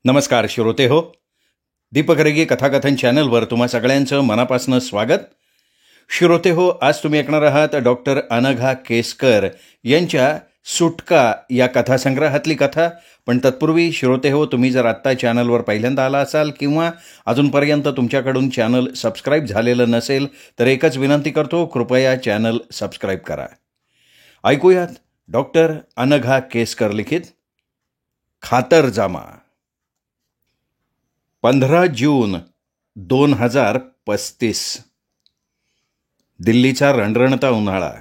नमस्कार श्रोते हो. दीपक रेगे कथाकथन चॅनलवर तुम्हा सगळ्यांचं मनापासून स्वागत. श्रोते हो, आज तुम्ही ऐकणार आहात डॉक्टर अनघा केसकर यांच्या सुटका या कथासंग्रहातली कथा. पण तत्पूर्वी श्रोते हो, तुम्ही जर आत्ता चॅनलवर पहिल्यांदा आला असाल किंवा अजूनपर्यंत तुमच्याकडून चॅनल सबस्क्राईब झालेलं नसेल तर एकच विनंती करतो, कृपया चॅनल सबस्क्राईब करा. ऐकूयात डॉक्टर अनघा केसकर लिखित खातरजमा. 15 जून 2035. दिल्लीचा रणरणता उन्हाळा.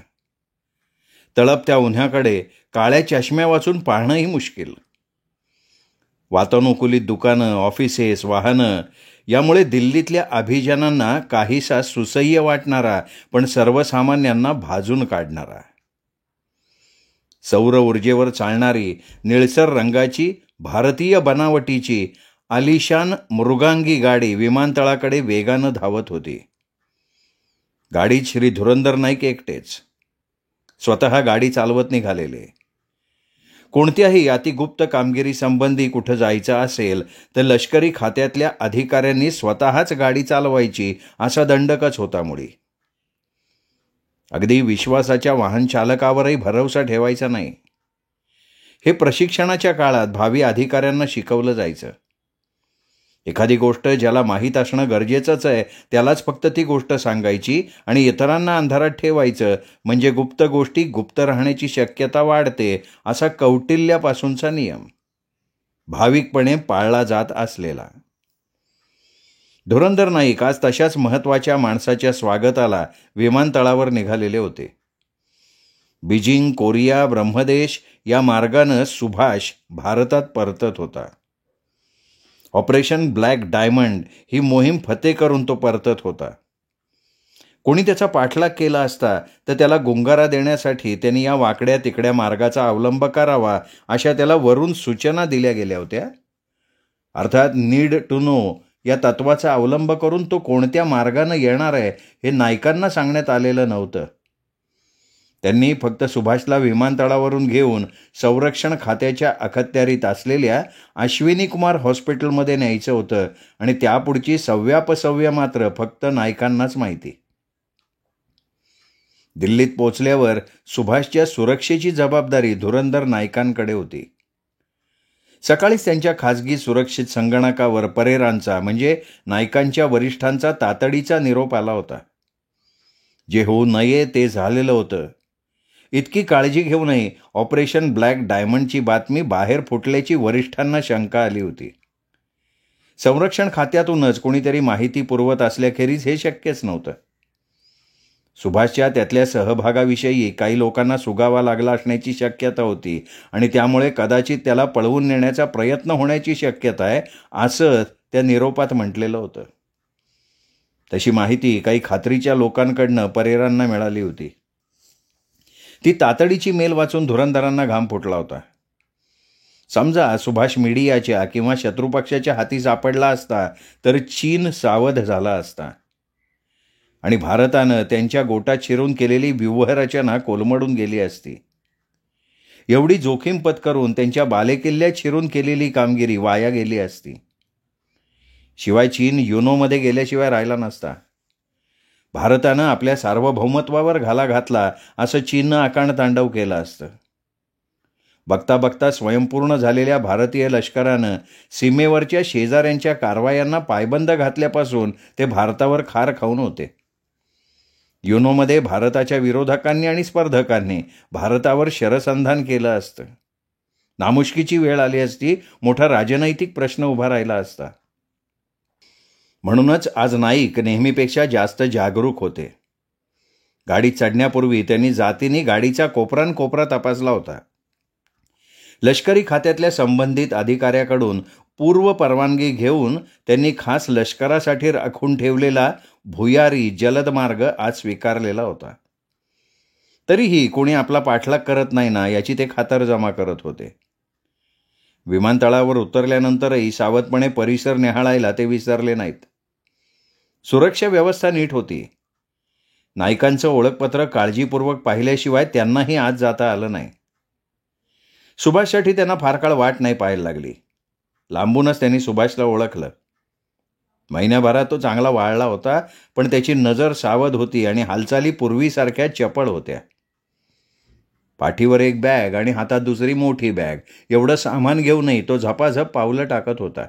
तळपत्या उन्हाकडे काळ्या चष्म्या वाचून पाहणंही मुश्किल. वातानुकूलित दुकानं, ऑफिसेस, वाहनं यामुळे दिल्लीतल्या अभिजनांना काहीसा सुसह्य वाटणारा पण सर्वसामान्यांना भाजून काढणारा. सौर ऊर्जेवर चालणारी निळसर रंगाची भारतीय बनावटीची आलिशान मृगांगी गाडी विमानतळाकडे वेगानं धावत होती. गाडीत श्री धुरंधर नाईक एकटेच, स्वतः गाडी चालवत निघालेले. कोणत्याही अतिगुप्त कामगिरीसंबंधी कुठं जायचं असेल तर लष्करी खात्यातल्या अधिकाऱ्यांनी स्वतःच गाडी चालवायची असा दंडकच होता मुळी. अगदी विश्वासाच्या वाहन चालकावरही भरवसा ठेवायचा नाही. हे प्रशिक्षणाच्या काळात भावी अधिकाऱ्यांना शिकवलं जायचं. एखादी गोष्ट ज्याला माहीत असणं गरजेचंच आहे त्यालाच फक्त ती गोष्ट सांगायची आणि इतरांना अंधारात ठेवायचं, म्हणजे गुप्त गोष्टी गुप्त राहण्याची शक्यता वाढते, असा कौटिल्यापासूनचा नियम भाविकपणे पाळला जात असलेला. धुरंधर नाईक आज तशाच महत्त्वाच्या माणसाच्या स्वागताला विमानतळावर निघालेले होते. बीजिंग, कोरिया, ब्रह्मदेश या मार्गानं सुभाष भारतात परतत होता. ऑपरेशन ब्लॅक डायमंड ही मोहीम फते करून तो परतत होता. कोणी त्याचा पाठलाग केला असता तर त्याला गुंगारा देण्यासाठी त्यांनी या वाकड्या तिकड्या मार्गाचा अवलंब करावा अशा त्याला वरून सूचना दिल्या गेल्या होत्या. अर्थात नीड टू नो या तत्वाचा अवलंब करून तो कोणत्या मार्गानं येणार आहे हे नाईकांना सांगण्यात आलेलं नव्हतं. त्यांनी फक्त सुभाषला विमानतळावरून घेऊन संरक्षण खात्याच्या अखत्यारीत असलेल्या अश्विनी कुमार हॉस्पिटलमध्ये न्यायचं होतं आणि त्यापुढची सव्यापसव्या मात्र फक्त नाईकांनाच माहिती. दिल्लीत पोचल्यावर सुभाषच्या सुरक्षेची जबाबदारी धुरंधर नाईकांकडे होती. सकाळीच त्यांच्या खाजगी सुरक्षित संगणकावर परेरांचा म्हणजे नाईकांच्या वरिष्ठांचा तातडीचा निरोप आला होता. जे होऊ नये ते झालेलं होतं. इतकी काळजी घेऊनही ऑपरेशन ब्लॅक डायमंडची बातमी बाहेर फुटल्याची वरिष्ठांना शंका आली होती. संरक्षण खात्यातूनच कोणीतरी माहिती पुरवत असल्याखेरीज हे शक्यच नव्हतं. सुभाषच्या त्यातल्या सहभागाविषयी काही लोकांना सुगावा लागला असण्याची शक्यता होती आणि त्यामुळे कदाचित त्याला पळवून नेण्याचा प्रयत्न होण्याची शक्यता आहे असं त्या निरोपात म्हटलेलं होतं. तशी माहिती काही खात्रीच्या लोकांकडनं परेरांना मिळाली होती. ती तातडीची मेल वाचून धुरंधरांना घाम फुटला होता. समजा सुभाष मीडियाच्या किंवा शत्रुपक्षाच्या हाती सापडला असता तर चीन सावध झाला असता आणि भारतानं त्यांच्या गोटात शिरून केलेली व्यूहरचना कोलमडून गेली असती. एवढी जोखीम पत्करून त्यांच्या बालेकिल्ल्यात शिरून केलेली कामगिरी वाया गेली असती. शिवाय चीन युनोमध्ये गेल्याशिवाय राहिला नसता. भारतानं आपल्या सार्वभौमत्वावर घाला घातला असं चीननं आकांडतांडव केलं असतं. बघता बघता स्वयंपूर्ण झालेल्या भारतीय लष्करानं सीमेवरच्या शेजाऱ्यांच्या कारवायांना पायबंद घातल्यापासून ते भारतावर खार खाऊन होते. युनोमध्ये भारताच्या विरोधकांनी आणि स्पर्धकांनी भारतावर शरसंधान केलं असतं. नामुष्कीची वेळ आली असती, मोठा राजनैतिक प्रश्न उभा राहिला असता. म्हणूनच आज नाईक नेहमीपेक्षा जास्त जागरूक होते. गाडीत चढण्यापूर्वी त्यांनी जातीने गाडीचा कोपरानकोपरा तपासला होता. लष्करी खात्यातल्या संबंधित अधिकाऱ्याकडून पूर्व परवानगी घेऊन त्यांनी खास लष्करासाठी राखून ठेवलेला भुयारी जलद मार्ग आज स्वीकारलेला होता. तरीही कोणी आपला पाठलाग करत नाही ना याची ते खातरजमा करत होते. विमानतळावर उतरल्यानंतरही सावधपणे परिसर निहाळायला ते विसरले नाहीत. सुरक्षा व्यवस्था नीट होती. नाईकांचं ओळखपत्र काळजीपूर्वक पाहिल्याशिवाय त्यांनाही आत जाता आलं नाही. सुभाषसाठी त्यांना फार काळ वाट नाही पाहायला लागली. लांबूनच त्यांनी सुभाषला ओळखलं. महिन्याभरात तो चांगला वाळला होता, पण त्याची नजर सावध होती आणि हालचाली पूर्वीसारख्या चपळ होत्या. पाठीवर एक बॅग आणि हातात दुसरी मोठी बॅग, एवढं सामान घेऊनही तो झपाझप पावलं टाकत होता.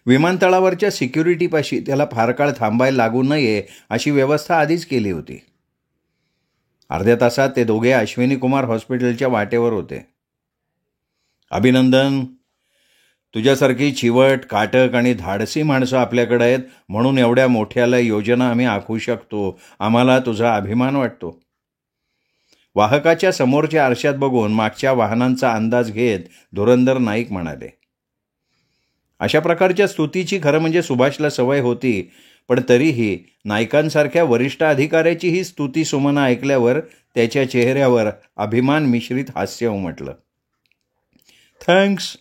विमानतळावरच्या सिक्युरिटीपाशी त्याला फार काळ थांबायला लागू नये अशी व्यवस्था आधीच केली होती. अर्ध्या तासात ते दोघे अश्विनी कुमार हॉस्पिटलच्या वाटेवर होते. अभिनंदन, तुझ्यासारखी चिवट, काटक आणि धाडसी माणसं आपल्याकडे आहेत म्हणून एवढ्या मोठ्याला योजना आम्ही आखू शकतो. आम्हाला तुझा अभिमान वाटतो. वाहकाच्या समोरच्या आरशात बघून मागच्या वाहनांचा अंदाज घेत धुरंधर नाईक म्हणाले. अशा प्रकारच्या स्तुतीची खरं म्हणजे सुभाषला सवय होती, पण तरीही नाईकांसारख्या वरिष्ठ अधिकाऱ्याची ही स्तुती सुमन ऐकल्यावर त्याच्या चेहऱ्यावर अभिमान मिश्रित हास्य उमटलं. थँक्स.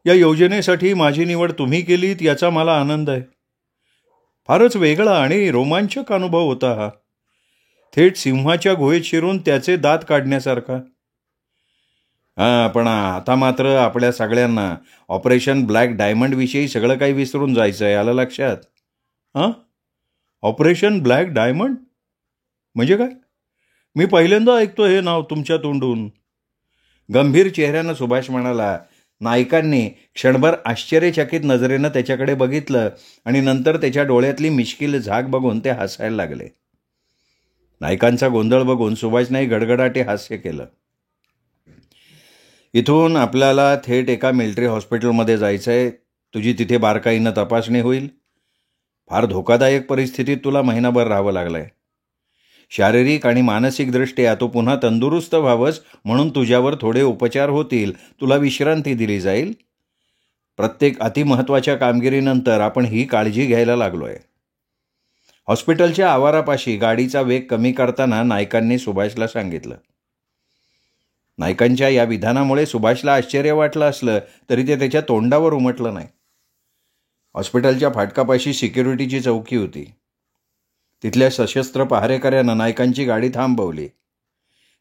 या योजनेसाठी माझी निवड तुम्ही केलीत याचा मला आनंद आहे. फारच वेगळा आणि रोमांचक अनुभव होता हा. थेट सिंहाच्या गुहेत शिरून त्याचे दात काढण्यासारखा. पण आता मात्र आपल्या सगळ्यांना ऑपरेशन ब्लॅक डायमंडविषयी सगळं काही विसरून जायचं आहे, आलं लक्षात? ऑपरेशन ब्लॅक डायमंड म्हणजे काय? मी पहिल्यांदा ऐकतो हे नाव तुमच्या तोंडून. गंभीर चेहऱ्यानं सुभाष म्हणाला. नायकांनी क्षणभर आश्चर्यचकित नजरेनं त्याच्याकडे बघितलं आणि नंतर त्याच्या डोळ्यातली मिश्किल झाक बघून ते हसायला लागले. नायकांचा गोंधळ बघून सुभाषने गडगडाटे हास्य केलं. इथून आपल्याला थेट एका मिलिटरी हॉस्पिटलमध्ये जायचं आहे. तुझी तिथे बारकाईनं तपासणी होईल. फार धोकादायक परिस्थितीत तुला महिनाभर राहावं लागलं आहे. शारीरिक आणि मानसिकदृष्ट्या तू पुन्हा तंदुरुस्त व्हावंस म्हणून तुझ्यावर थोडे उपचार होतील. तुला विश्रांती दिली जाईल. प्रत्येक अतिमहत्त्वाच्या कामगिरीनंतर आपण ही काळजी घ्यायला लागलो आहे. हॉस्पिटलच्या आवारापाशी गाडीचा वेग कमी करताना नायकांनी सुभाषला सांगितलं. नायकांच्या या विधानामुळे सुभाषला आश्चर्य वाटलं असलं तरी ते त्याच्या तोंडावर उमटलं नाही. हॉस्पिटलच्या फाटकापाशी सिक्युरिटीची चौकी होती. तिथल्या सशस्त्र पहारेकऱ्यानं नायकांची गाडी थांबवली.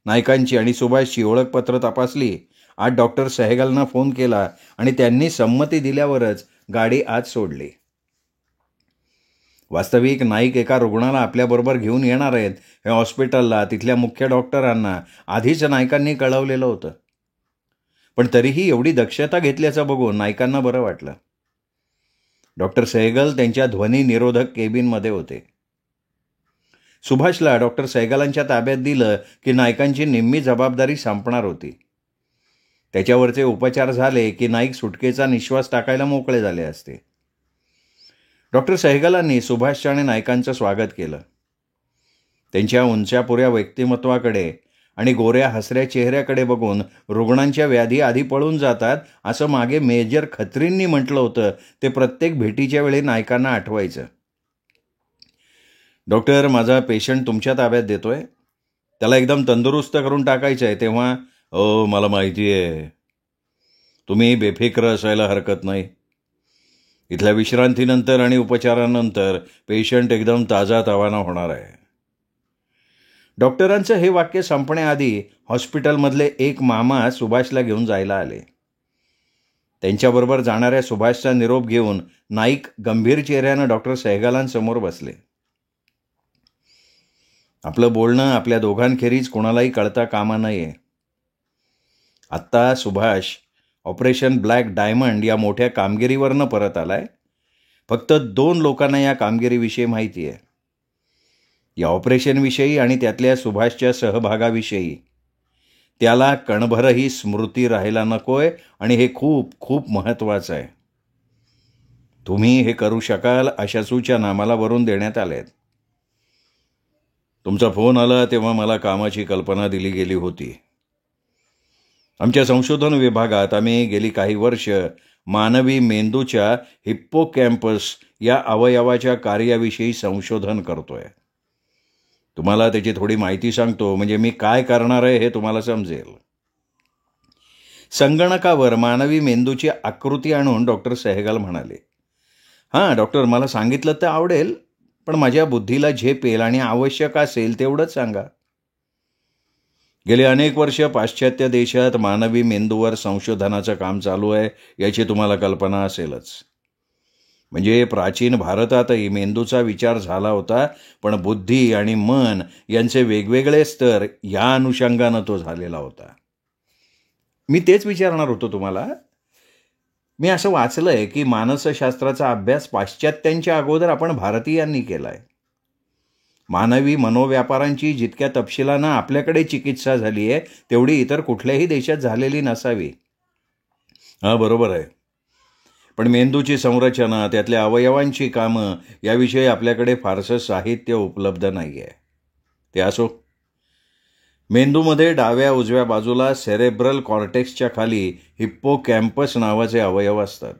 नायकांची आणि सुभाषची ओळखपत्र तपासली. आज डॉक्टर सहगलना फोन केला आणि त्यांनी संमती दिल्यावरच गाडी आत सोडली. वास्तविक नाईक एका रुग्णाला आपल्याबरोबर घेऊन येणार आहेत हे हॉस्पिटलला तिथल्या मुख्य डॉक्टरांना आधीच नायकांनी कळवलेलं होतं. पण तरीही एवढी दक्षता घेतल्याचं बघून नायकांना बरं वाटलं. डॉक्टर सहगल त्यांच्या ध्वनी निरोधक केबिनमध्ये होते. सुभाषला डॉक्टर सहगलांच्या ताब्यात दिलं की नायकांची निम्मी जबाबदारी संपणार होती. त्याच्यावरचे उपचार झाले की नाईक सुटकेचा निश्वास टाकायला मोकळे झाले असते. डॉक्टर सहगलांनी सुभाषच्या आणि नायकांचं स्वागत केलं. त्यांच्या उंच्यापुऱ्या व्यक्तिमत्वाकडे आणि गोऱ्या हसऱ्या चेहऱ्याकडे बघून रुग्णांच्या व्याधी आधी पळून जातात असं मागे मेजर खत्रींनी म्हटलं होतं ते प्रत्येक भेटीच्या वेळी नायकांना आठवायचं. डॉक्टर, माझा पेशंट तुमच्या ताब्यात देतोय. त्याला एकदम तंदुरुस्त करून टाकायचं आहे. तेव्हा मला माहिती आहे. तुम्ही बेफिक्र असायला हरकत नाही. इथल्या विश्रांतीनंतर आणि उपचारानंतर पेशंट एकदम ताजा तवाना होणार आहे. डॉक्टरांचं हे वाक्य संपण्याआधी हॉस्पिटलमधले एक मामा सुभाषला घेऊन जायला आले. त्यांच्याबरोबर जाणाऱ्या सुभाषचा निरोप घेऊन नाईक गंभीर चेहऱ्यानं डॉक्टर सहगलांसमोर बसले. आपलं बोलणं आपल्या दोघांखेरीज कोणालाही कळता कामा नये. आत्ता सुभाष ऑपरेशन ब्लॅक डायमंड या मोठ्या कामगिरीवरनं परत आलाय. फक्त 2 लोकांना या कामगिरीविषयी माहिती आहे. या ऑपरेशनविषयी आणि त्यातल्या सुभाषच्या सहभागाविषयी. त्याला कणभरही स्मृती राहायला नकोय आणि हे खूप खूप महत्त्वाचं आहे. तुम्ही हे करू शकाल अशा सूचना मला वरून देण्यात आल्या आहेत. तुमचा फोन आला तेव्हा मला कामाची कल्पना दिली गेली होती. आमच्या संशोधन विभागात आम्ही गेली काही वर्ष मानवी मेंदूच्या हिप्पोकॅम्पस या अवयवाच्या कार्याविषयी संशोधन करतोय. तुम्हाला त्याची थोडी माहिती सांगतो म्हणजे मी काय करणार आहे हे तुम्हाला समजेल. संगणकावर मानवी मेंदूची आकृती आणून डॉक्टर सहगल म्हणाले. डॉक्टर, मला सांगितलं तर आवडेल, पण माझ्या बुद्धीला झेपेल आणि आवश्यक असेल तेवढंच सांगा. गेली अनेक वर्ष पाश्चात्य देशात मानवी मेंदूवर संशोधनाचं काम चालू आहे, याची तुम्हाला कल्पना असेलच. म्हणजे प्राचीन भारतातही मेंदूचा विचार झाला होता, पण बुद्धी आणि मन यांचे वेगवेगळे स्तर या अनुषंगानं तो झालेला होता. मी तेच विचारणार होतो तुम्हाला. मी असं वाचलंय की मानसशास्त्राचा अभ्यास पाश्चात्यांच्या अगोदर आपण भारतीयांनी केलाय. मानवी मनोव्यापारांची जितक्या तपशिलानं आपल्याकडे चिकित्सा झाली आहे, तेवढी इतर कुठल्याही देशात झालेली नसावी. बरोबर आहे. पण मेंदूची संरचना, त्यातल्या अवयवांची कामं याविषयी आपल्याकडे फारसं साहित्य उपलब्ध नाही आहे. ते असो. मेंदूमध्ये डाव्या उजव्या बाजूला सेरेब्रल कॉर्टेक्सच्या खाली हिप्पोकॅम्पस नावाचे अवयव असतात.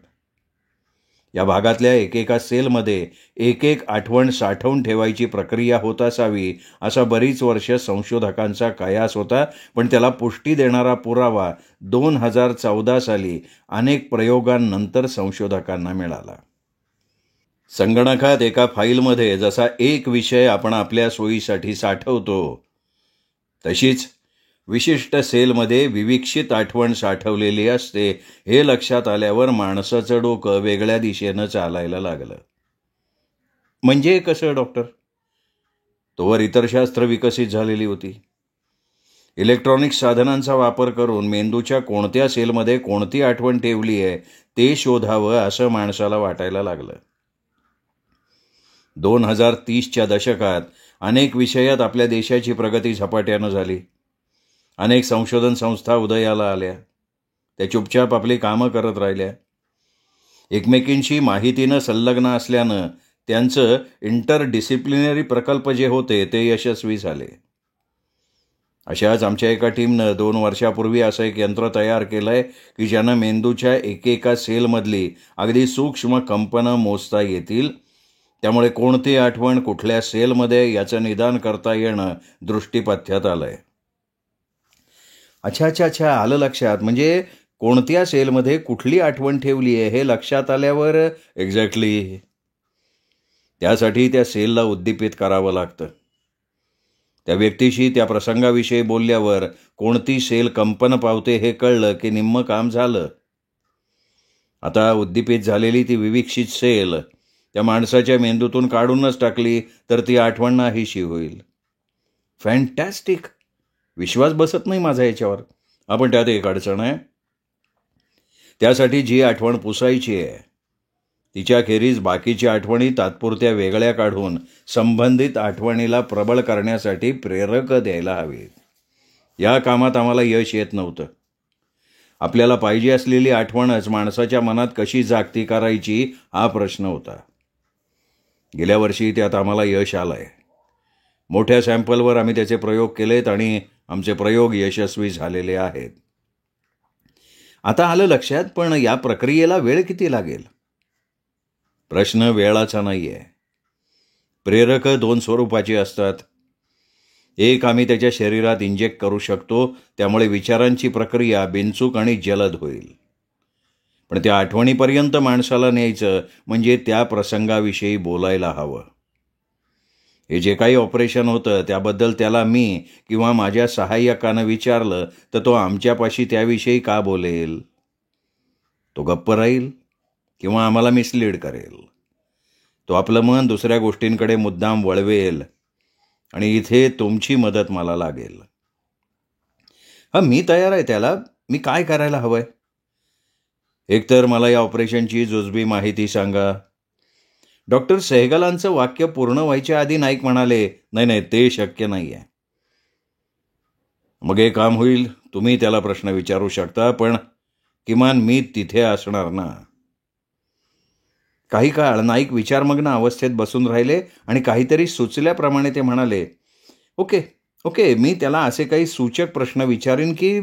या भागातल्या एकेका सेलमध्ये एक एक आठवण साठवून ठेवायची प्रक्रिया होत असावी, असा बरीच वर्ष संशोधकांचा कयास होता. पण त्याला पुष्टी देणारा पुरावा 2014 साली अनेक प्रयोगांनंतर संशोधकांना मिळाला. संगणकात एका फाईलमध्ये जसा एक विषय आपण आपल्या सोयीसाठी साठवतो, तशीच विशिष्ट सेलमध्ये विविक्षित आठवण साठवलेली असते. हे लक्षात आल्यावर माणसाचं डोकं वेगळ्या दिशेनं चालायला लागलं. म्हणजे कसं डॉक्टर? तोवर इतर शास्त्र विकसित झालेली होती. इलेक्ट्रॉनिक्स साधनांचा वापर करून मेंदूच्या कोणत्या सेलमध्ये कोणती आठवण ठेवली आहे ते शोधावं असं माणसाला वाटायला लागलं. 2030च्या दशकात अनेक विषयात आपल्या देशाची प्रगती झपाट्यानं झाली. अनेक संशोधन संस्था उदयाला आल्या. त्या चुपचाप आपली कामं करत राहिल्या. एकमेकींशी माहितीनं संलग्न असल्यानं त्यांचं इंटरडिसिप्लिनरी प्रकल्प जे होते ते यशस्वी झाले. अशाच आमच्या एका टीमनं 2 वर्षापूर्वी असं एक यंत्र तयार केलं आहे की ज्यानं मेंदूच्या एकेका सेलमधली अगदी सूक्ष्म कंपनं मोजता येतील. त्यामुळे कोणती आठवण कुठल्या सेलमध्ये याचं निदान करता येणं दृष्टीपथ्यात आलं आहे. अच्छा, आलं लक्षात. म्हणजे कोणत्या सेलमध्ये कुठली आठवण ठेवली आहे हे लक्षात आल्यावर एक्झॅक्टली त्यासाठी त्या सेलला उद्दीपित करावं लागतं. त्या व्यक्तीशी त्या प्रसंगाविषयी बोलल्यावर कोणती सेल कंपन पावते हे कळलं की निम्मं काम झालं. आता उद्दीपित झालेली ती विविक्षित सेल त्या माणसाच्या मेंदूतून काढूनच टाकली तर ती आठवण नाहीशी होईल. फॅन्टॅस्टिक. विश्वास बसत नाही माझा याच्यावर. आपण त्यात एक अडचण आहे. त्यासाठी जी आठवण पुसायची आहे तिच्याखेरीज बाकीची आठवणी तात्पुरत्या वेगळ्या काढून संबंधित आठवणीला प्रबळ करण्यासाठी प्रेरक द्यायला हवीत. या कामात आम्हाला यश येत नव्हतं. आपल्याला पाहिजे असलेली आठवणच माणसाच्या मनात कशी जागती करायची हा प्रश्न होता. गेल्या वर्षी त्यात आम्हाला यश आलंय. मोठ्या सॅम्पलवर आम्ही त्याचे प्रयोग केलेत आणि आमचे प्रयोग यशस्वी झालेले आहेत. आता आलं लक्षात. पण या प्रक्रियेला वेळ किती लागेल? प्रश्न वेळाचा नाही आहे. प्रेरक 2 स्वरूपाची असतात. एक आम्ही त्याच्या शरीरात इंजेक्ट करू शकतो, त्यामुळे विचारांची प्रक्रिया बिनचूक आणि जलद होईल. पण त्या आठवणीपर्यंत माणसाला न्यायचं म्हणजे त्या प्रसंगाविषयी बोलायला हवं. हे जे काही ऑपरेशन होतं त्याबद्दल त्याला मी किंवा माझ्या सहाय्यकानं विचारलं तर तो आमच्यापाशी त्याविषयी का बोलेल? तो गप्प राहील किंवा आम्हाला मिसलीड करेल. तो आपलं मन दुसऱ्या गोष्टींकडे मुद्दाम वळवेल आणि इथे तुमची मदत मला लागेल. मी तयार आहे त्याला. मी काय करायला हवंय? एकतर मला या ऑपरेशनची जुजबी माहिती सांगा. डॉक्टर सेहगलांचं वाक्य पूर्ण व्हायच्या आधी नाईक म्हणाले, नाही ते शक्य नाही आहे. मग हे काम होईल. तुम्ही त्याला प्रश्न विचारू शकता, पण किमान मी तिथे असणार ना. काही काळ नाईक विचारमग्न अवस्थेत बसून राहिले आणि काहीतरी सुचल्याप्रमाणे ते म्हणाले, ओके मी त्याला असे काही सूचक प्रश्न विचारीन की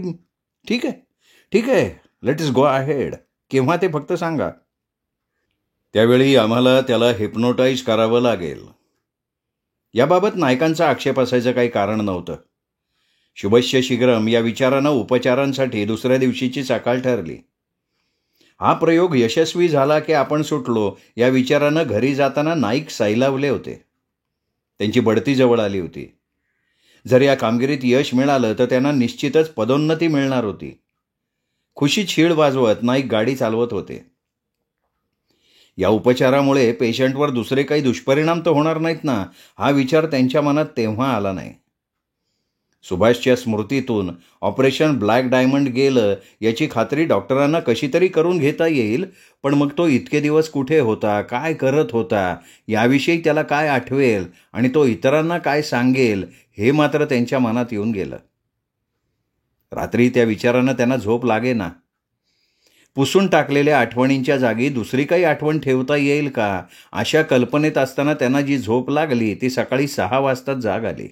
ठीक आहे लेट इस गो अहेड. केव्हा ते फक्त सांगा. त्यावेळी आम्हाला त्याला हिप्नोटाईज करावं लागेल. याबाबत नायकांचा आक्षेप असायचं काही कारण नव्हतं. शुभस्य शीघ्रम या विचारानं उपचारांसाठी दुसऱ्या दिवशीची सकाळ ठरली. हा प्रयोग यशस्वी झाला की आपण सुटलो या विचारानं घरी जाताना नाईक साईलावले होते. त्यांची बढती जवळ आली होती. जर या कामगिरीत यश मिळालं तर त्यांना निश्चितच पदोन्नती मिळणार होती. खुशी छीड वाजवत नाईक गाडी चालवत होते. या उपचारामुळे पेशंटवर दुसरे काही दुष्परिणाम तर होणार नाहीत ना, हा विचार त्यांच्या मनात तेव्हा आला नाही. सुभाषच्या स्मृतीतून ऑपरेशन ब्लॅक डायमंड गेलं याची खात्री डॉक्टरांना कशी तरी करून घेता येईल, पण मग तो इतके दिवस कुठे होता, काय करत होता, याविषयी त्याला काय आठवेल आणि तो इतरांना काय सांगेल, हे मात्र त्यांच्या मनात येऊन गेलं. रात्री त्या विचारानं त्यांना झोप लागेना. पुसून टाकलेल्या आठवणींच्या जागी दुसरी काही आठवण ठेवता येईल का, अशा कल्पनेत असताना त्यांना जी झोप लागली ती सकाळी 6 वाजताच जाग आली.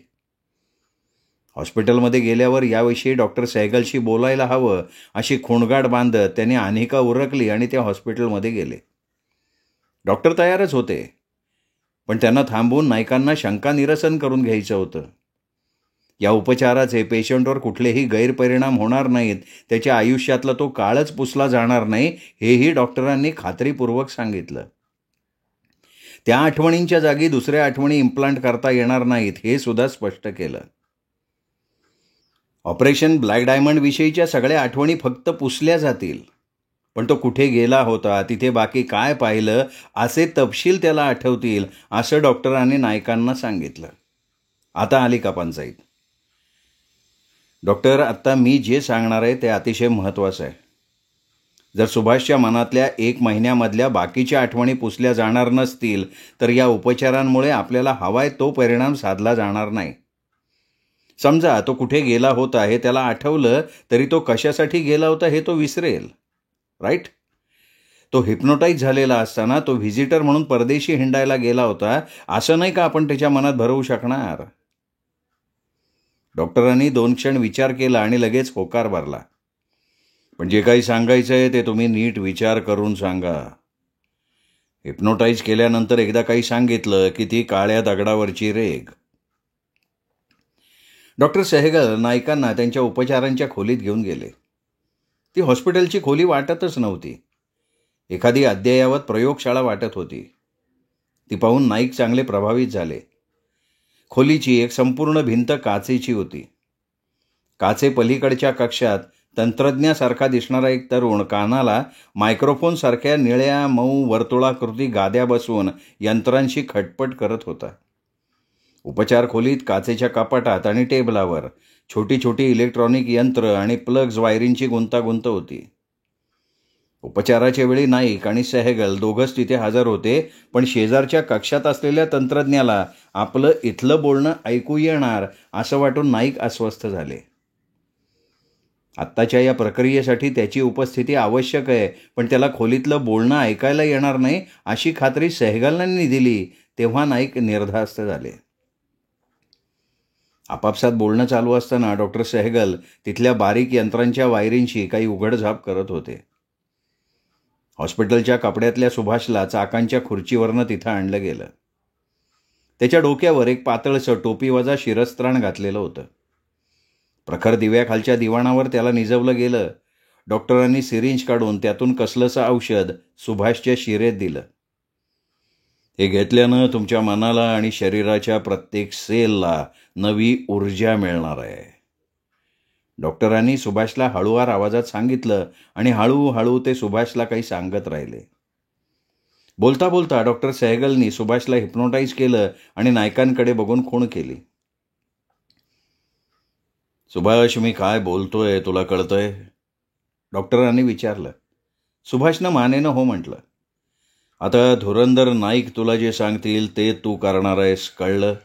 हॉस्पिटलमध्ये गेल्यावर याविषयी डॉक्टर सहगलशी बोलायला हवं अशी खूणगाठ बांधत त्यांनी अनिका उरकली आणि त्या हॉस्पिटलमध्ये गेले. डॉक्टर तयारच होते, पण त्यांना थांबवून नाईकांना शंका निरसन करून घ्यायचं होतं. या उपचाराचे पेशंटवर कुठलेही गैरपरिणाम होणार नाहीत, त्याच्या आयुष्यातला तो काळच पुसला जाणार नाही, हेही डॉक्टरांनी खात्रीपूर्वक सांगितलं. त्या आठवणींच्या जागी दुसऱ्या आठवणी इम्प्लांट करता येणार नाहीत, हे सुद्धा स्पष्ट केलं. ऑपरेशन ब्लॅक डायमंड विषयीच्या सगळ्या आठवणी फक्त पुसल्या जातील, पण तो कुठे गेला होता, तिथे बाकी काय पाहिलं, असे तपशील त्याला आठवतील, असं डॉक्टरांनी नाईकांना सांगितलं. आता आली का पंचायत? डॉक्टर, आत्ता मी जे सांगणार आहे ते अतिशय महत्त्वाचं आहे. जर सुभाषच्या मनातल्या 1 महिन्यामधल्या बाकीच्या आठवणी पुसल्या जाणार नसतील तर या उपचारांमुळे आपल्याला हवाय तो परिणाम साधला जाणार नाही. समजा तो कुठे गेला होता हे त्याला आठवलं तरी तो कशासाठी गेला होता हे तो विसरेल, राईट? तो हिप्नोटाईज झालेला असताना तो व्हिजिटर म्हणून परदेशी हिंडायला गेला होता, असं नाही का आपण त्याच्या मनात भरवू शकणार? डॉक्टरांनी 2 क्षण विचार केला आणि लगेच होकार भरला. पण जे काही सांगायचं आहे ते तुम्ही नीट विचार करून सांगा. हिप्नोटाईज केल्यानंतर एकदा काही सांगितलं की ती काळ्या दगडावरची रेघ. डॉक्टर सहगल नाईकांना त्यांच्या उपचारांच्या खोलीत घेऊन गेले. ती हॉस्पिटलची खोली वाटतच नव्हती, एखादी अद्ययावत प्रयोगशाळा वाटत होती. ती पाहून नाईक चांगले प्रभावित झाले. खोलीची एक संपूर्ण भिंत काचेची होती. काचे पलीकडच्या कक्षात तंत्रज्ञासारखा दिसणारा एक तरुण कानाला मायक्रोफोनसारख्या निळ्या मऊ वर्तुळाकृती गाद्या बसवून यंत्रांशी खटपट करत होता. उपचार खोलीत काचेच्या कपाटात आणि टेबलावर छोटी छोटी इलेक्ट्रॉनिक यंत्र आणि प्लग्स वायरिंगची गुंतागुंत होती. उपचाराच्या वेळी नाईक आणि सहगल दोघंच तिथे हजर होते, पण शेजारच्या कक्षात असलेल्या तंत्रज्ञाला आपलं इथलं बोलणं ऐकू येणार असं वाटून नाईक अस्वस्थ झाले. आत्ताच्या या प्रक्रियेसाठी त्याची उपस्थिती आवश्यक आहे, पण त्याला खोलीतलं बोलणं ऐकायला येणार नाही अशी खात्री सहगलांनी दिली तेव्हा नाईक निर्धास्त झाले. आपापसात बोलणं चालू असताना डॉक्टर सहगल तिथल्या बारीक यंत्रांच्या वायरिंगशी काही उघडझाप करत होते. हॉस्पिटलच्या कपड्यातल्या सुभाषला चाकांच्या खुर्चीवरनं तिथं आणलं गेलं. त्याच्या डोक्यावर एक पातळसं टोपीवजा शिरस्त्राण घातलेलं होतं. प्रखर दिव्याखालच्या दिवाणावर त्याला निजवलं गेलं. डॉक्टरांनी सिरिंज काढून त्यातून कसलंसं औषध सुभाषच्या शिरेत दिलं. हे घेतल्यानं तुमच्या मनाला आणि शरीराच्या प्रत्येक सेलला नवी ऊर्जा मिळणार आहे, डॉक्टरांनी सुभाषला हळूवार आवाजात सांगितलं आणि हळूहळू ते सुभाषला काही सांगत राहिले. बोलता बोलता डॉक्टर सहगलनी सुभाषला हिप्नोटाईज केलं आणि नायकांकडे बघून खूण केली. सुभाष, मी काय बोलतोय तुला कळतंय? डॉक्टरांनी विचारलं. सुभाषनं मानेनं हो म्हटलं. आता धुरंधर नाईक तुला जे सांगतील ते तू करणार आहेस, कळलं?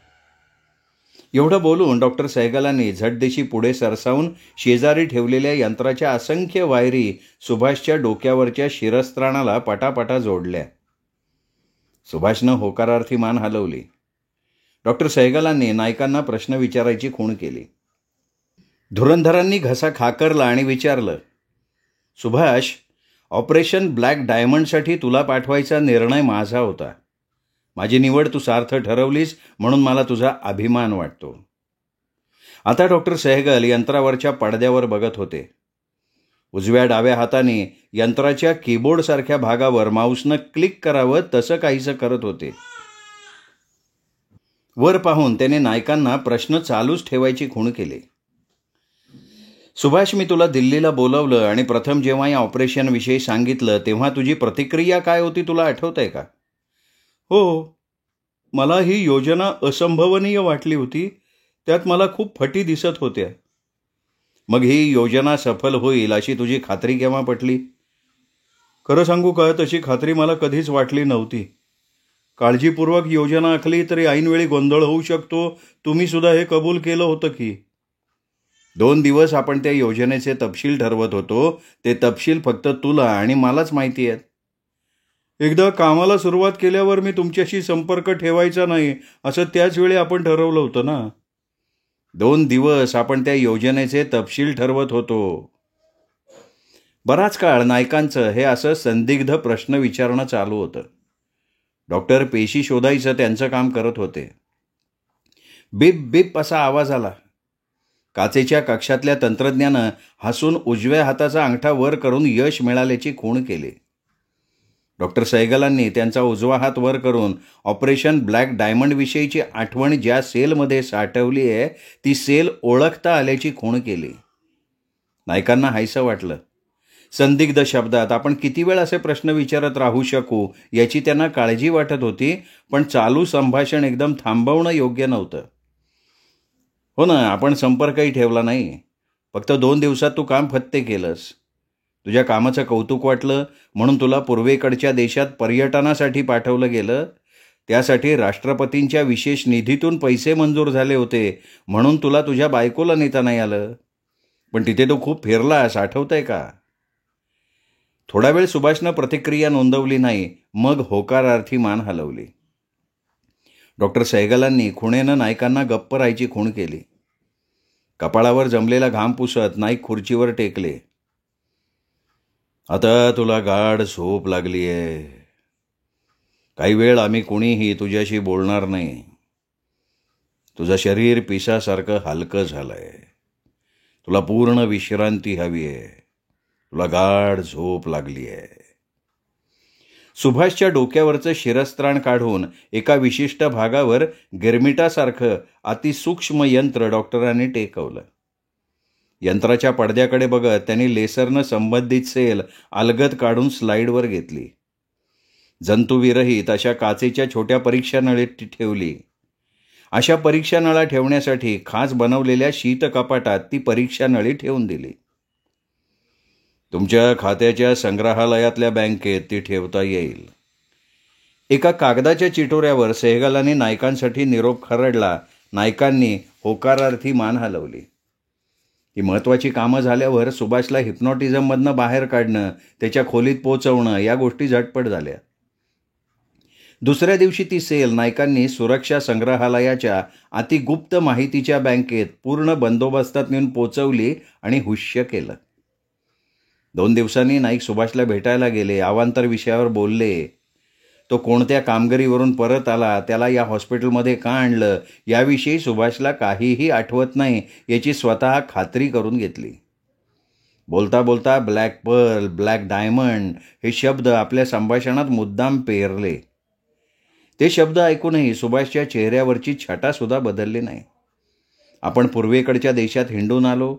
एवढं बोलून डॉक्टर सहगलांनी झटदेशी पुढे सरसावून शेजारी ठेवलेल्या यंत्राच्या असंख्य वायरी सुभाषच्या डोक्यावरच्या शिरस्त्राणाला पटापटा जोडल्या. सुभाषनं होकारार्थी मान हलवली. डॉक्टर सहगलांनी नायकांना प्रश्न विचारायची खूण केली. धुरंधरांनी घसा खाकरला आणि विचारलं, सुभाष, ऑपरेशन ब्लॅक डायमंडसाठी तुला पाठवायचा निर्णय माझा होता. माझी निवड तू सार्थ ठरवलीस म्हणून मला तुझा अभिमान वाटतो. आता डॉक्टर सहगल यंत्रावरच्या पडद्यावर बघत होते. उजव्या डाव्या हाताने यंत्राच्या कीबोर्डसारख्या भागावर माऊसनं क्लिक करावं तसं काहीसं करत होते. वर पाहून त्याने नायकांना प्रश्न चालूच ठेवायची खूण केली. सुभाष, मी तुला दिल्लीला बोलवलं आणि प्रथम जेव्हा या ऑपरेशनविषयी सांगितलं तेव्हा तुझी प्रतिक्रिया काय होती तुला आठवतंय का? हो, मला ही योजना असंभवनीय वाटली होती. त्यात मला खूप फटी दिसत होत्या. मग ही योजना सफल होईल अशी तुझी खात्री केव्हा पटली? खरं सांगू का, तशी खात्री मला कधीच वाटली नव्हती. काळजीपूर्वक योजना आखली तरी ऐनवेळी गोंधळ होऊ शकतो. तुम्ही सुद्धा हे कबूल केलं होतं की. 2 दिवस आपण त्या योजनेचे तपशील ठरवत होतो. ते तपशील फक्त तुला आणि मलाच माहिती आहेत. एकदा कामाला सुरुवात केल्यावर मी तुमच्याशी संपर्क ठेवायचा नाही असं त्याच वेळी आपण ठरवलं होतं ना. 2 दिवस आपण त्या योजनेचे तपशील ठरवत होतो. बराच काळ नायकांचं हे असं संदिग्ध प्रश्न विचारणं चालू होतं. डॉक्टर पेशी शोधायचं त्यांचं काम करत होते. बिप बिप असा आवाज आला. काचेच्या कक्षातल्या तंत्रज्ञानं हसून उजव्या हाताचा अंगठा वर करून यश मिळाल्याची खूण केली. डॉक्टर सहगलांनी त्यांचा उजवा हात वर करून ऑपरेशन ब्लॅक डायमंड विषयीची आठवण ज्या सेलमध्ये साठवली आहे ती सेल ओळखता आल्याची खूण केली. नायकांना हायसं वाटलं. संदिग्ध शब्दात आपण किती वेळ असे प्रश्न विचारत राहू शकू याची त्यांना काळजी वाटत होती, पण चालू संभाषण एकदम थांबवणं योग्य नव्हतं. हो ना, आपण संपर्कही ठेवला नाही. फक्त 2 दिवसात तू काम फत्ते केलंस. तुझ्या कामाचं कौतुक वाटलं म्हणून तुला पूर्वेकडच्या देशात पर्यटनासाठी पाठवलं गेलं. त्यासाठी राष्ट्रपतींच्या विशेष निधीतून पैसे मंजूर झाले होते म्हणून तुला तुझ्या बायकोला नेता नाही आलं. पण तिथे तू खूप फिरलास, आठवतंय का? थोडा वेळ सुभाषनं प्रतिक्रिया नोंदवली नाही. मग होकारार्थी मान हलवली. डॉक्टर सहगलांनी खुणेनं नायकांना गप्प राहायची खूण केली. कपाळावर जमलेला घाम पुसत नाईक खुर्चीवर टेकले. आता तुला गाढ झोप लागली आहे. काही वेळ आम्ही कुणीही तुझ्याशी बोलणार नाही. तुझं शरीर पिसासारखं हलकं झालंय. तुला पूर्ण विश्रांती हवी आहे. तुला गाढ झोप लागली आहे. सुभाषच्या डोक्यावरचं शिरस्त्राण काढून एका विशिष्ट भागावर गिरमिटासारखं अतिसूक्ष्म यंत्र डॉक्टरांनी टेकवलं. यंत्राच्या पडद्याकडे बघत त्यांनी लेसरनं संबंधित सेल अलगद काढून स्लाईडवर घेतली. जंतुविरहित अशा काचेच्या छोट्या परीक्षा नळीत ठेवली. अशा परीक्षा नळा ठेवण्यासाठी खास बनवलेल्या शीत कपाटात ती परीक्षा नळी ठेवून दिली. तुमच्या खात्याच्या संग्रहालयातल्या बँकेत ती ठेवता येईल. एका कागदाच्या चिटोऱ्यावर सहगलांनी नायकांसाठी निरोप खरडला. नायकांनी होकारार्थी मान हलवली. ही महत्त्वाची कामं झाल्यावर सुभाषला हिप्नॉटिझममधनं बाहेर काढणं, त्याच्या खोलीत पोचवणं या गोष्टी झटपट झाल्या. दुसऱ्या दिवशी ती सेल नायकांनी सुरक्षा संग्रहालयाच्या अतिगुप्त माहितीच्या बँकेत पूर्ण बंदोबस्तात नेऊन पोचवली आणि हुश्य केलं. 2 दिवसांनी नाईक सुभाषला भेटायला गेले. अवांतर विषयावर बोलले. तो कोणत्या कामगिरीवरून परत आला, त्याला या हॉस्पिटलमध्ये का आणलं याविषयी सुभाषला काहीही आठवत नाही याची स्वतः खात्री करून घेतली. बोलता बोलता ब्लॅक पर्ल, ब्लॅक डायमंड हे शब्द आपल्या संभाषणात मुद्दाम पेरले. ते शब्द ऐकूनही सुभाषच्या चेहऱ्यावरची छटासुद्धा बदलली नाही. आपण पूर्वेकडच्या देशात हिंडून आलो.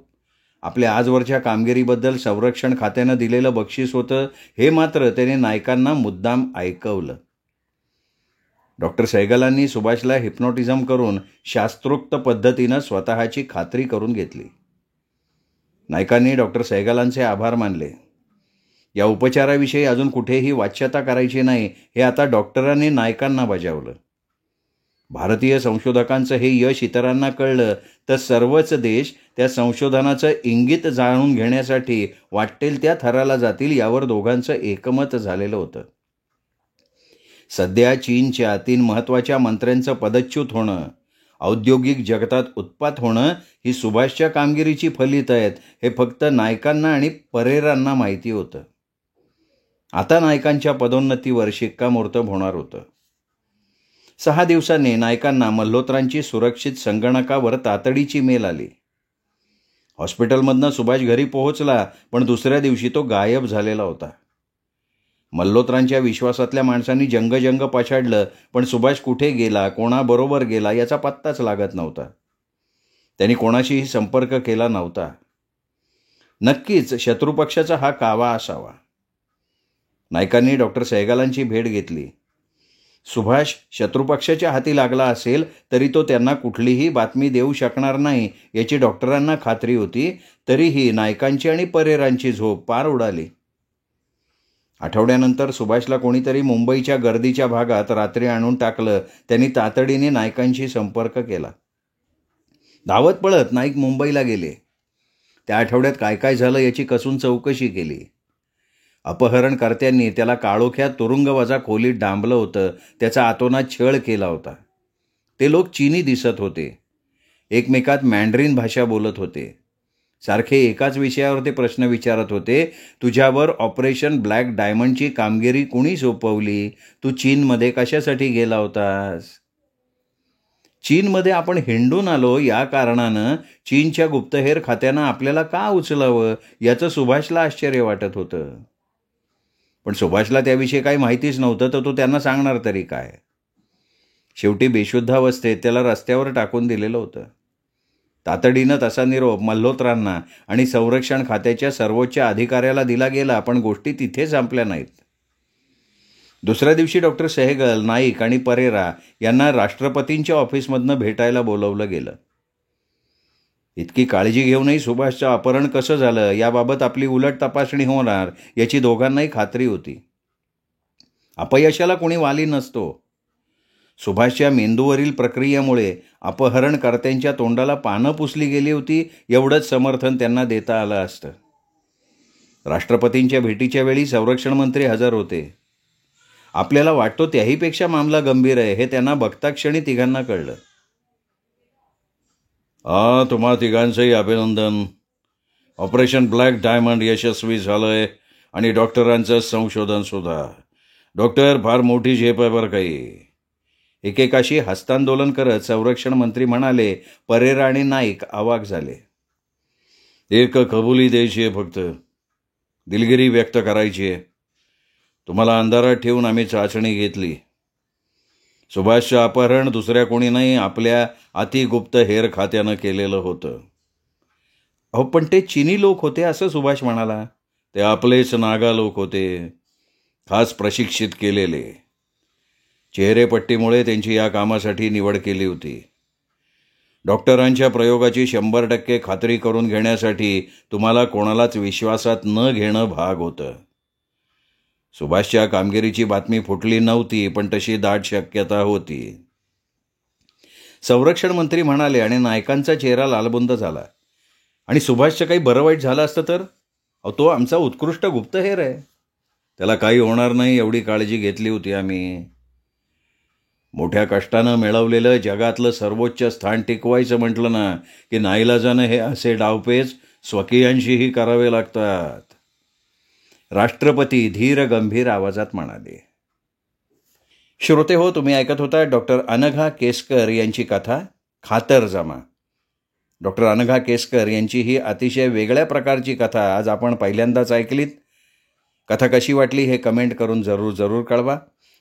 आपल्या आजवरच्या कामगिरीबद्दल संरक्षण खात्यानं दिलेलं बक्षीस होतं हे मात्र त्याने नायकांना मुद्दाम ऐकवलं. डॉक्टर सहगलांनी सुभाषला हिप्नॉटिझम करून शास्त्रोक्त पद्धतीनं स्वतःची खात्री करून घेतली. नायकांनी डॉक्टर सहगलांचे आभार मानले. या उपचाराविषयी अजून कुठेही वाच्यता करायची नाही हे आता डॉक्टरांनी नायकांना बजावलं. भारतीय संशोधकांचं हे यश इतरांना कळलं तर सर्वच देश त्या संशोधनाचं इंगित जाणून घेण्यासाठी वाटेल त्या थराला जातील यावर दोघांचं एकमत झालेलं होतं. सध्या चीनच्या 3 महत्त्वाच्या मंत्र्यांचं पदच्युत होणं, औद्योगिक जगतात उत्पात होणं ही सुभाषच्या कामगिरीची फलित आहेत हे फक्त नायकांना आणि परेरांना माहिती होतं. आता नायकांच्या पदोन्नतीवर शिक्कामोर्तब होणार होतं. 6 दिवसांनी नायकांना मल्होत्रांची सुरक्षित संगणकावर तातडीची मेल आली. हॉस्पिटलमधनं सुभाष घरी पोहोचला, पण दुसऱ्या दिवशी तो गायब झालेला होता. मल्होत्रांच्या विश्वासातल्या माणसांनी जंग पछाडलं, पण सुभाष कुठे गेला, कोणाबरोबर गेला याचा पत्ताच लागत नव्हता. त्यांनी कोणाशीही संपर्क केला नव्हता. नक्कीच शत्रुपक्षाचा हा कावा असावा. नाईकांनी डॉक्टर सहगलांची भेट घेतली. सुभाष शत्रुपक्षाच्या हाती लागला असेल तरी तो त्यांना कुठलीही बातमी देऊ शकणार नाही याची डॉक्टरांना खात्री होती. तरीही नाईकांची आणि परेरांची झोप पार उडाली. आठवड्यानंतर सुभाषला कोणीतरी मुंबईच्या गर्दीच्या भागात रात्री आणून टाकलं. त्यांनी तातडीने नाईकांशी संपर्क केला. धावत पळत नाईक मुंबईला गेले. त्या आठवड्यात काय काय झालं याची कसून चौकशी केली. अपहरणकर्त्यांनी त्याला काळोख्यात तुरुंगवजा खोलीत डांबलं होतं. त्याचा आतोनात छळ केला होता. ते लोक चीनी दिसत होते. एकमेकात मॅन्ड्रीन भाषा बोलत होते. सारखे एकाच विषयावर ते प्रश्न विचारत होते. तुझ्यावर ऑपरेशन ब्लॅक डायमंडची कामगिरी कुणी सोपवली? तू चीनमध्ये कशासाठी गेला होतास? चीनमध्ये आपण हिंडून आलो या कारणानं चीनच्या गुप्तहेर खात्यानं आपल्याला का उचलावं याचं सुभाषला आश्चर्य वाटत होतं. पण सुभाषला त्याविषयी काही माहितीच नव्हतं, तर तो त्यांना सांगणार तरी काय? शेवटी बेशुद्धावस्थेत त्याला रस्त्यावर टाकून दिलेलं होतं. तातडीनं तसा निरोप मल्होत्रांना आणि संरक्षण खात्याच्या सर्वोच्च अधिकाऱ्याला दिला गेला. पण गोष्टी तिथे संपल्या नाहीत. दुसऱ्या दिवशी डॉक्टर सहगल, नाईक आणि परेरा यांना राष्ट्रपतींच्या ऑफिसमधनं भेटायला बोलवलं गेलं. इतकी काळजी घेऊनही सुभाषचं अपहरण कसं झालं याबाबत आपली उलट तपासणी होणार याची दोघांनाही खात्री होती. अपयशाला कोणी वाली नसतो. सुभाषच्या मेंदूवरील प्रक्रियेमुळे अपहरणकर्त्यांच्या तोंडाला पानं पुसली गेली होती एवढंच समर्थन त्यांना देता आलं असतं. राष्ट्रपतींच्या भेटीच्या वेळी संरक्षण मंत्री हजर होते. आपल्याला वाटतो त्याहीपेक्षा मामला गंभीर आहे हे त्यांना बघताक्षणी तिघांना कळलं. तुम्हा तिघांचंही अभिनंदन. ऑपरेशन ब्लॅक डायमंड यशस्वी झालंय आणि डॉक्टरांचं संशोधन सुद्धा. डॉक्टर, फार मोठी झेप आहे बरं काही. एकेकाशी हस्तांदोलन करत संरक्षण मंत्री म्हणाले. परेरा आणि नाईक अवाक झाले. एक कबुली द्यायची आहे, फक्त दिलगिरी व्यक्त करायची आहे. तुम्हाला अंधारात ठेवून आम्ही चाचणी घेतली. सुभाषचं अपहरण दुसऱ्या कोणी नाही, आपल्या अतिगुप्त हेर खात्यानं केलेलं होतं. अहो, पण ते चीनी लोक होते असं सुभाष म्हणाला. ते आपलेच नागा लोक होते, खास प्रशिक्षित केलेले. चेहरेपट्टीमुळे त्यांची या कामासाठी निवड केली होती. डॉक्टरांच्या प्रयोगाची 100% खात्री करून घेण्यासाठी तुम्हाला कोणालाच विश्वासात न घेणं भाग होतं. सुभाषच्या कामगिरीची बातमी फुटली नव्हती, पण तशी दाट शक्यता होती. संरक्षण मंत्री म्हणाले आणि नायकांचा चेहरा लालबुंद झाला. आणि सुभाषचं काही बरं वाईट झालं असतं तर? तो आमचा उत्कृष्ट गुप्तहेर आहे. त्याला काही होणार नाही एवढी काळजी घेतली होती आम्ही. मोठ्या कष्टानं मिळवलेलं जगातलं सर्वोच्च स्थान टिकवायचं म्हटलं ना की नाईलाजानं हे असे डावपेच स्वकीयांशीही करावे लागतात. राष्ट्रपती धीर गंभीर आवाजात म्हणाले. श्रोते हो, तुम्ही ऐकत होता डॉक्टर अनघा केसकर यांची कथा खातरजमा. डॉक्टर अनघा केसकर यांची ही अतिशय वेगळ्या प्रकारची कथा आज आपण पहिल्यांदाच ऐकलीत. कथा कशी वाटली हे कमेंट करून जरूर कळवा.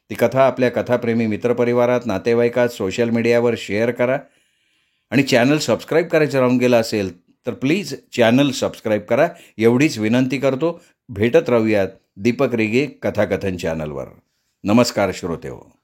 ती कथा आपल्या कथाप्रेमी मित्रपरिवारात, नातेवाईकात, सोशल मीडियावर शेअर करा. आणि चॅनल सबस्क्राईब करायचं राहून गेलं असेल तर प्लीज चॅनल सबस्क्राईब करा एवढीच विनंती करतो. भेटत राहूयात दीपक रिगे कथाकथन चॅनलवर. नमस्कार श्रोते हो.